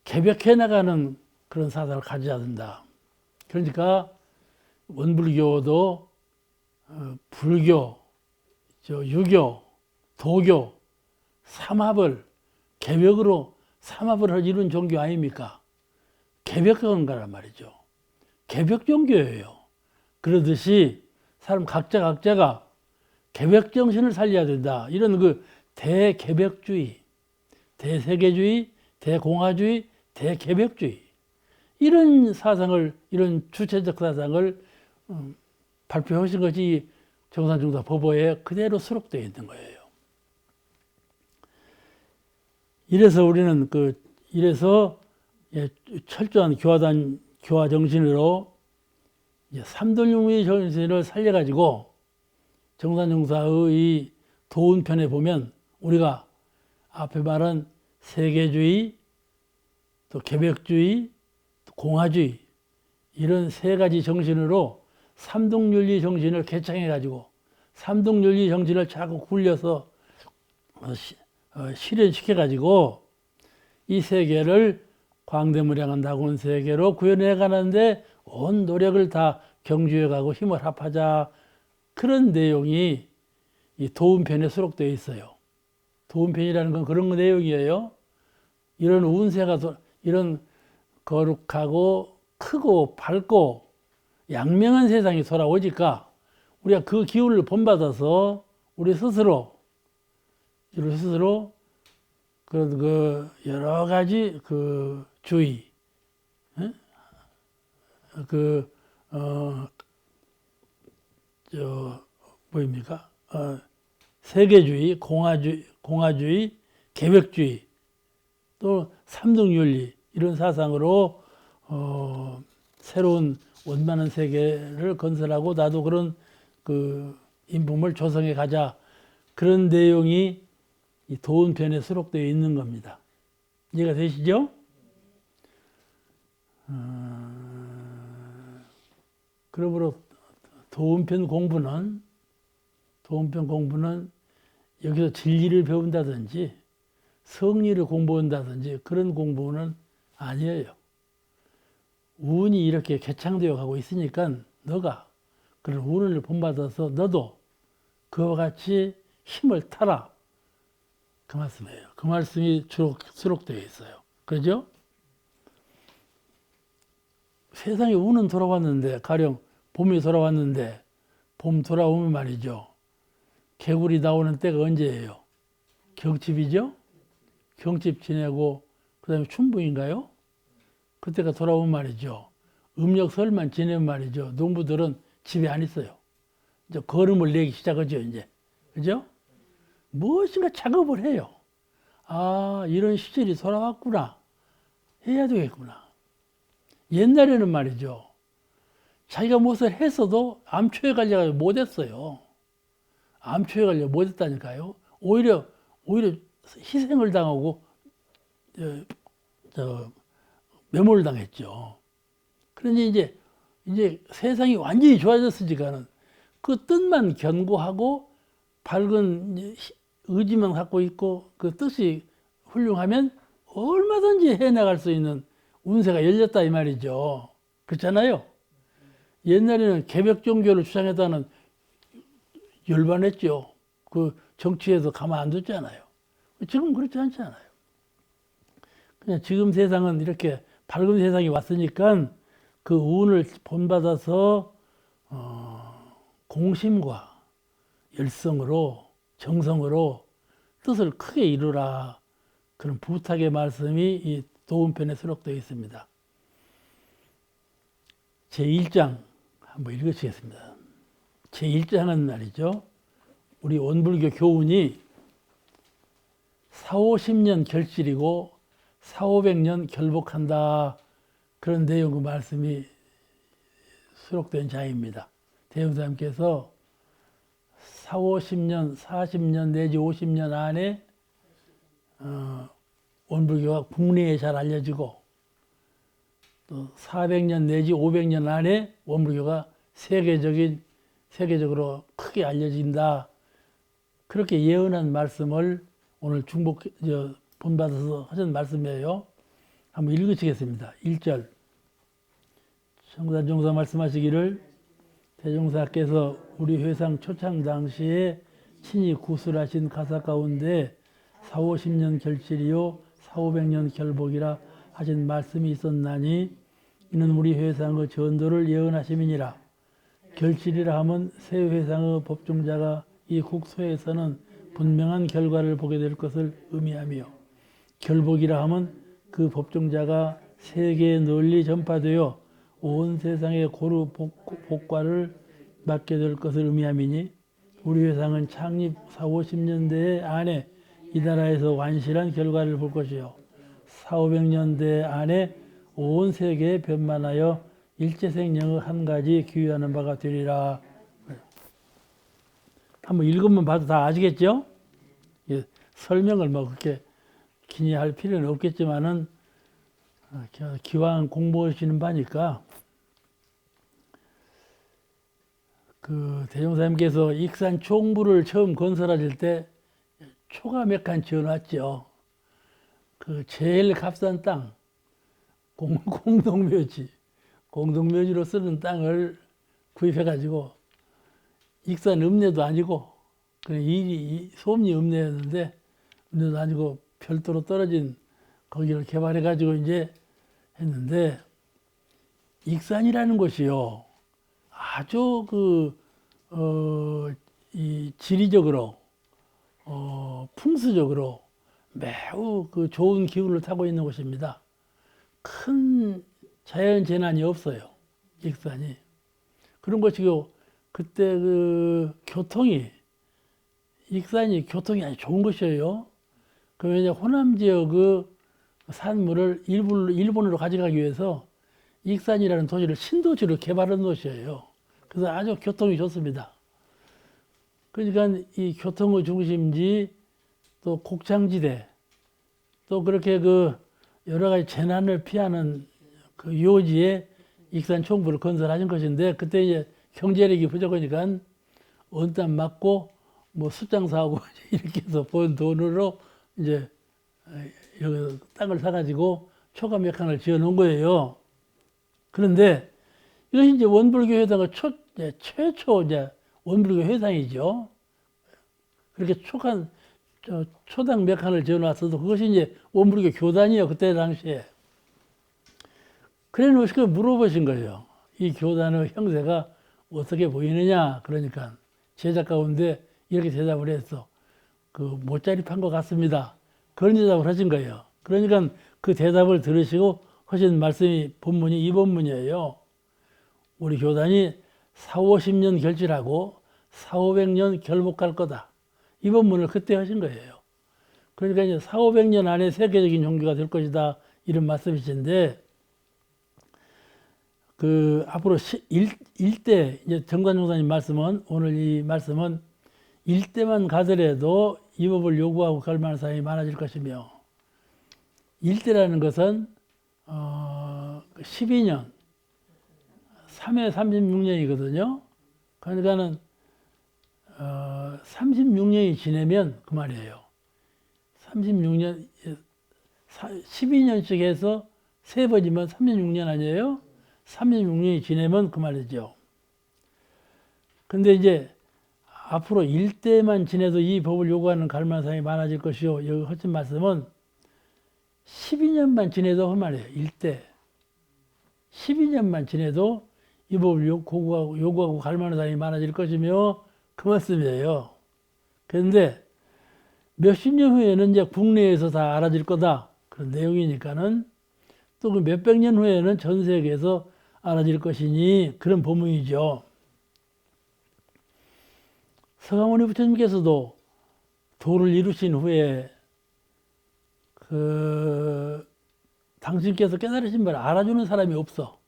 개벽해 나가는 그런 사상을 가져야 된다. 그러니까 원불교도 불교, 유교, 도교 삼합을 개벽으로 삼합을 이룬 종교 아닙니까? 개벽한 거란 말이죠. 개벽 종교예요. 그러듯이 사람 각자가 개벽 정신을 살려야 된다. 이런 그 대개벽주의, 대세계주의, 대공화주의, 대개벽주의 이런 사상을 이런 주체적 사상을 발표하신 것이 정산중사 법어에 그대로 수록되어 있는 거예요. 이래서 우리는 이래서 철저한 교화 정신으로 삼돌육미 정신을 살려가지고 정산중사의 이 도운편에 보면 우리가 앞에 말한 세계주의, 또 개벽주의, 또 공화주의 이런 세 가지 정신으로 삼동윤리 정신을 개창해가지고 삼동윤리 정신을 자꾸 굴려서 실현시켜가지고 이 세계를 광대무량한 낙원 세계로 구현해 가는데 온 노력을 다 경주해가고 힘을 합하자 그런 내용이 이 도운편에 수록되어 있어요. 도운편이라는 건 그런 내용이에요. 이런 운세가 이런 거룩하고 크고 밝고 양명한 세상이 돌아오니까 우리가 그 기운을 본받아서 우리 스스로 그런 여러 가지 주의, 뭐입니까? 세계주의, 공화주의, 계획주의, 또 삼등윤리 이런 사상으로 새로운 원만한 세계를 건설하고 나도 그런 인품을 조성해 가자 그런 내용이 이 도운편에 수록되어 있는 겁니다. 이해가 되시죠? 그러므로 도운편 공부는 여기서 진리를 배운다든지 성리를 공부한다든지 그런 공부는 아니에요. 운이 이렇게 개창되어 가고 있으니까 너가 그런 운을 본받아서 너도 그와 같이 힘을 타라. 그 말씀이에요. 그 말씀이 수록되어 있어요. 그죠? 세상에 운은 돌아왔는데 가령 봄이 돌아왔는데 봄 돌아오면 말이죠. 개구리 나오는 때가 언제예요? 경칩이죠? 경칩 지내고 그 다음에 춘봉인가요? 그때가 돌아오면 말이죠. 음력설만 지내면 말이죠. 농부들은 집에 안 있어요. 이제 걸음을 내기 시작하죠. 이제. 그죠? 무엇인가 작업을 해요. 아, 이런 시절이 돌아왔구나. 해야 되겠구나. 옛날에는 말이죠. 자기가 무엇을 했어도 암초에 걸려가지고 못했어요. 암초에 걸려 못했다니까요. 오히려 희생을 당하고 매몰당했죠. 그러니 이제 세상이 완전히 좋아졌으니까는 그 뜻만 견고하고 밝은 의지만 갖고 있고 그 뜻이 훌륭하면 얼마든지 해나갈 수 있는 운세가 열렸다 이 말이죠. 그렇잖아요. 옛날에는 개벽 종교를 주장했다는 열반했죠. 그 정치에도 가만 안 뒀잖아요. 지금 그렇지 않잖아요. 그냥 지금 세상은 이렇게 밝은 세상이 왔으니까 그 운을 본받아서 공심과 열성으로 정성으로 뜻을 크게 이루라 그런 부탁의 말씀이 이 도움편에 수록되어 있습니다. 제1장 한번 읽으시겠습니다. 제1장은 말이죠. 우리 원불교 교훈이 4,50년 결실이고 4,500년 결복한다. 그런 내용의 말씀이 수록된 장입니다. 대형사님께서 4,50년, 40년 내지 50년 안에 원불교가 국내에 잘 알려지고 또 400년 내지 500년 안에 원불교가 세계적으로 크게 알려진다. 그렇게 예언한 말씀을 오늘 본받아서 하신 말씀이에요. 한번 읽으시겠습니다. 1절. 청산종사 말씀하시기를 대종사께서 우리 회상 초창 당시에 친히 구술하신 가사 가운데 4,50년 결실이요 4,500년 결복이라 하신 말씀이 있었나니 이는 우리 회상의 전도를 예언하심이니라. 결실이라 하면 새 회상의 법종자가 이 국소에서는 분명한 결과를 보게 될 것을 의미하며 결복이라 하면 그 법종자가 세계에 널리 전파되어 온 세상의 고루 복과를 맞게 될 것을 의미함이니 우리 회상은 창립 4,50년대 안에 이 나라에서 완실한 결과를 볼 것이요 4,500년대 안에 온 세계에 변만하여 일체생령의 한 가지 기유하는 바가 되리라. 한번 읽으면 봐도 다 아시겠죠? 설명을 뭐 그렇게 긴히 할 필요는 없겠지만은 기왕 공부하시는 바니까 그 대종사님께서 익산 총부를 처음 건설하실 때 초가 몇 칸 지어놨죠. 그 제일 값싼 땅 공동묘지로 쓰는 땅을 구입해가지고 익산 읍내도 아니고 소음리 읍내였는데 읍내도 아니고 별도로 떨어진 거기를 개발해가지고 이제 했는데 익산이라는 곳이요 아주 이 지리적으로 풍수적으로 매우 그 좋은 기후를 타고 있는 곳입니다. 큰 자연 재난이 없어요. 익산이 그런 것이고 그때 그 익산이 교통이 아주 좋은 곳이에요. 그 왜냐 호남 지역의 산물을 일본으로 가져가기 위해서 익산이라는 도시를 신도시로 개발한 곳이에요. 그래서 아주 교통이 좋습니다. 그러니까 이 교통의 중심지 또 곡창지대 또 그렇게 그 여러 가지 재난을 피하는 그 요지에 익산 총부를 건설하신 것인데 그때 이제 경제력이 부족하니까 원단 맞고 뭐 숫장사하고 이렇게 해서 번 돈으로 이제 여기 땅을 사가지고 초가 몇 칸을 지어 놓은 거예요. 그런데 이것이 이제 원불교 회당의 최초 이제 원불교 회당이죠. 그렇게 초당 몇 칸을 지어 놨어도 그것이 이제 원불교 교단이에요. 그때 당시에. 그래 놓으시고 물어보신 거예요. 이 교단의 형세가 어떻게 보이느냐. 그러니까 제자 가운데 이렇게 대답을 했어. 못자립한 것 같습니다. 그런 대답을 하신 거예요. 그러니까 그 대답을 들으시고 하신 말씀이 본문이 이 본문이에요. 우리 교단이 4,50년 결실하고 4,500년 결복할 거다. 이 본문을 그때 하신 거예요. 그러니까 이제 4,500년 안에 세계적인 종교가 될 것이다. 이런 말씀이신데 앞으로 일대 이제 정관종사님 말씀은 오늘 이 말씀은 일대만 가더라도 이 법을 요구하고 갈 만한 사람이 많아질 것이며 일대라는 것은 12년, 3회 36년이거든요. 그러니까는 36년이 지내면 그 말이에요. 36년, 12년씩 해서 3번이면 36년 아니에요? 36년이 지내면 그 말이죠. 근데 이제 앞으로 1대만 지내도 이 법을 요구하는 갈만상이 많아질 것이요. 여기 하신 말씀은 12년만 지내도 그 말이에요. 1대. 12년만 지내도 이 법을 요구하고 갈만한 사람이 많아질 것이며 그 말씀이에요. 그런데 몇십 년 후에는 이제 국내에서 다 알아질 거다. 그런 내용이니까는 또 그 몇백 년 후에는 전 세계에서 알아질 것이니 그런 법문이죠. 서가모니 부처님께서도 도를 이루신 후에 당신께서 깨달으신 바를 알아주는 사람이 없어.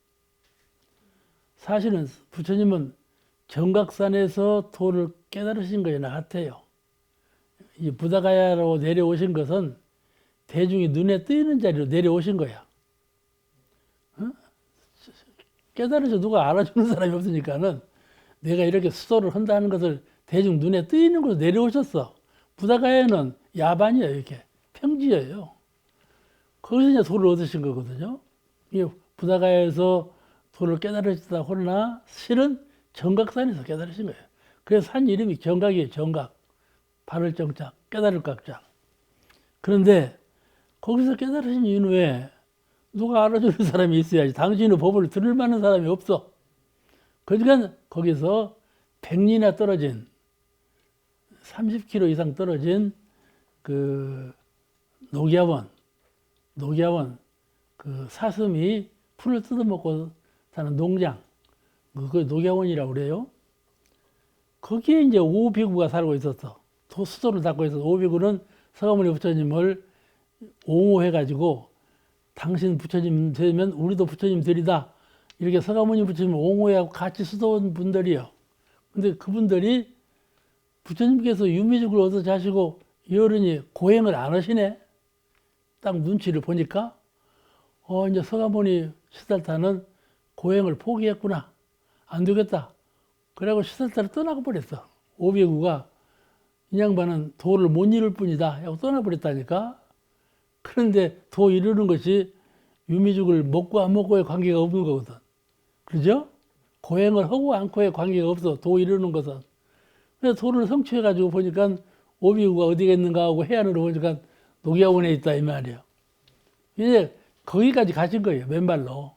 사실은 부처님은 정각산에서 도를 깨달으신 거나 같아요. 이 부다가야로 내려오신 것은 대중이 눈에 띄는 자리로 내려오신 거야. 깨달으셔 누가 알아주는 사람이 없으니까는 내가 이렇게 수도를 한다는 것을 대중 눈에 띄는 곳으로 내려오셨어. 부다가야는 야반이에요. 이렇게 평지예요. 거기서 이제 도를 얻으신 거거든요. 이 부다가야에서 도를 깨달으셨다 그러나 실은 정각산에서 깨달으신 거예요. 그래서 산 이름이 정각이에요. 정각. 바를 정자, 깨달을 각자. 그런데 거기서 깨달으신 이후에 누가 알아주는 사람이 있어야지. 당신의 법을 들을 만한 사람이 없어. 그러니까 거기서 100리나 떨어진 30km 이상 떨어진 그 녹야원 그 사슴이 풀을 뜯어먹고 사는 농장, 그 녹야원이라고 그래요. 거기에 이제 오비구가 살고 있었어. 수도를 닦고 있어서 오비구는 서가모니 부처님을 옹호해가지고 당신 부처님 되면 우리도 부처님 되리다. 이렇게 서가모니 부처님을 옹호해하고 같이 수도원 분들이요. 근데 그분들이 부처님께서 유미죽을 얻어 자시고 여론이 고행을 안 하시네. 딱 눈치를 보니까 이제 서가모니 시달타는 고행을 포기했구나. 안 되겠다. 그래고 시달타를 떠나고 버렸어. 오비구가 이 양반은 도를 못 이룰 뿐이다 하고 떠나버렸다니까. 그런데 도 이루는 것이 유미죽을 먹고 안 먹고의 관계가 없는 거거든. 그죠? 고행을 하고 않고의 관계가 없어. 도 이루는 것은. 그래서 도를 성취해가지고 보니까 오비구가 어디가 있는가 하고 해안으로 보니까 녹야원에 있다 이 말이에요. 이제 거기까지 가신 거예요. 맨발로.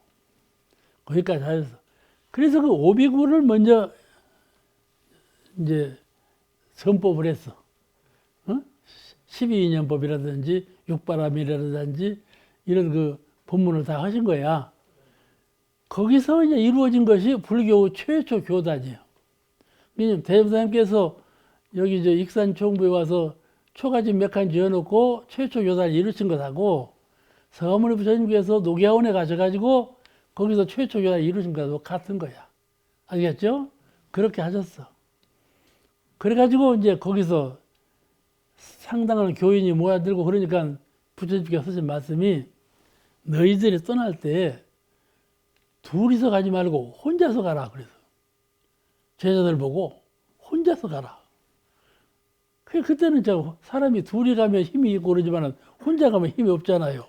거기까지 하셨어. 그래서 그 오비구를 먼저 이제 선법을 했어. 12인연법이라든지 육바람이라든지 이런 그 법문을 다 하신 거야. 거기서 이제 이루어진 것이 불교 최초 교단이에요. 대부사님께서 여기 저 익산 총부에 와서 초가집 몇 칸 지어놓고 최초 교단을 이루신 것하고 서가모니 부처님께서 녹야원에 가셔가지고 거기서 최초 교단을 이루신 것하고 같은 거야. 알겠죠? 그렇게 하셨어. 그래가지고 이제 거기서 상당한 교인이 모여들고 그러니까 부처님께서 하신 말씀이 너희들이 떠날 때 둘이서 가지 말고 혼자서 가라 그래서 제자들 보고 혼자서 가라. 그때는 사람이 둘이 가면 힘이 있고 그러지만 혼자 가면 힘이 없잖아요.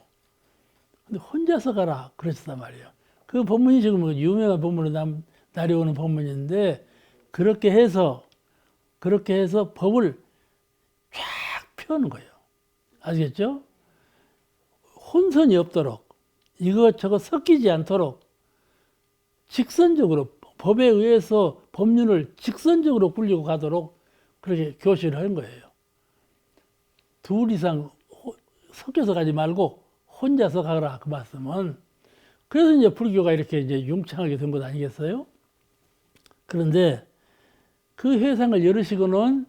근데 혼자서 가라 그러셨단 말이에요. 그 법문이 지금 유명한 법문으로 내려오는 법문인데 그렇게 해서 법을 쫙 펴는 거예요. 아시겠죠? 혼선이 없도록 이것저것 섞이지 않도록 직선적으로 법에 의해서 법륜을 직선적으로 굴리고 가도록 그렇게 교시를 한 거예요. 둘 이상 섞여서 가지 말고 혼자서 가라 그 말씀은. 그래서 이제 불교가 이렇게 이제 융창하게 된 것 아니겠어요? 그런데 그 회상을 열으시고는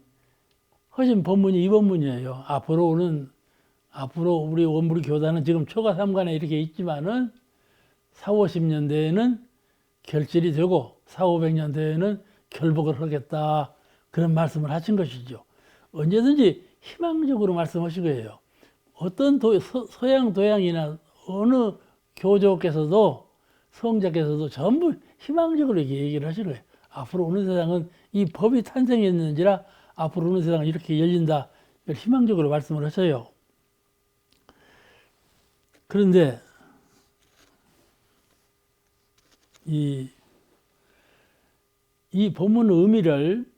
하신 법문이 이 법문이에요. 앞으로 우리 원불 교단은 지금 초가 삼간에 이렇게 있지만은 40~50년대에는 결실이 되고 400~500년대에는 결복을 하겠다. 그런 말씀을 하신 것이죠. 언제든지 희망적으로 말씀하신 거예요. 어떤 서양 도양이나 어느 교조께서도 성자께서도 전부 희망적으로 이렇게 얘기를 하시는 거예요. 앞으로 오는 세상은 이 법이 탄생했는지라 앞으로 오는 세상은 이렇게 열린다. 희망적으로 말씀을 하셔요. 그런데 이 본문의 의미를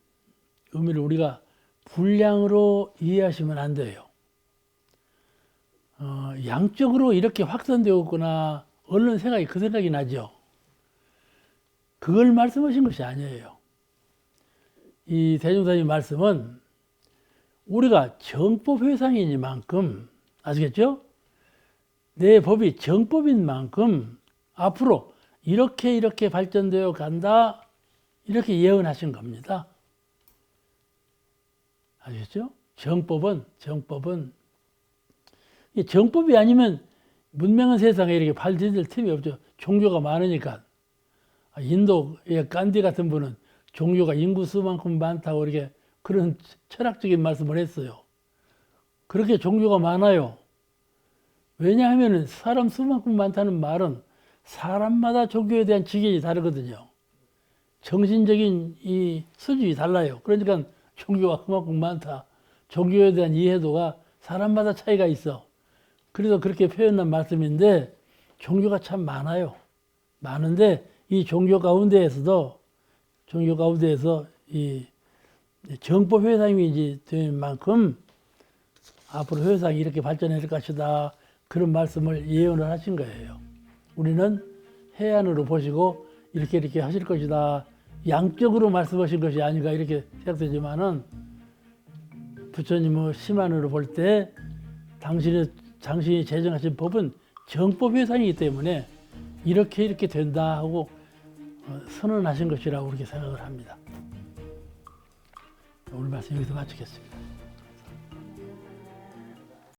우리가 불량으로 이해하시면 안 돼요. 양적으로 이렇게 확산되었구나 얼른 그 생각이 나죠. 그걸 말씀하신 것이 아니에요. 이 대종사님 말씀은 우리가 정법 회상이니만큼 아시겠죠? 내 법이 정법인 만큼 앞으로 이렇게 발전되어 간다 이렇게 예언하신 겁니다. 아시겠죠? 정법은 이 정법이 아니면 문명한 세상에 이렇게 발전될 틈이 없죠. 종교가 많으니까. 인도의 간디 같은 분은 종교가 인구 수만큼 많다고 이렇게 그런 철학적인 말씀을 했어요. 그렇게 종교가 많아요. 왜냐하면 사람 수만큼 많다는 말은 사람마다 종교에 대한 지견이 다르거든요. 정신적인 이 수준이 달라요. 그러니까 종교가 그만큼 많다. 종교에 대한 이해도가 사람마다 차이가 있어. 그래서 그렇게 표현한 말씀인데 종교가 참 많아요. 많은데 이 종교 가운데에서 이 정법 회상이 된 만큼 앞으로 회상이 이렇게 발전할 것이다. 그런 말씀을 예언을 하신 거예요. 우리는 해안으로 보시고 이렇게 하실 것이다. 양적으로 말씀하신 것이 아닌가 이렇게 생각되지만은 부처님의 심안으로 볼 때 당신이 제정하신 법은 정법 회상이기 때문에 이렇게 된다 하고 선언하신 것이라고 그렇게 생각을 합니다. 오늘 말씀 여기서 마치겠습니다.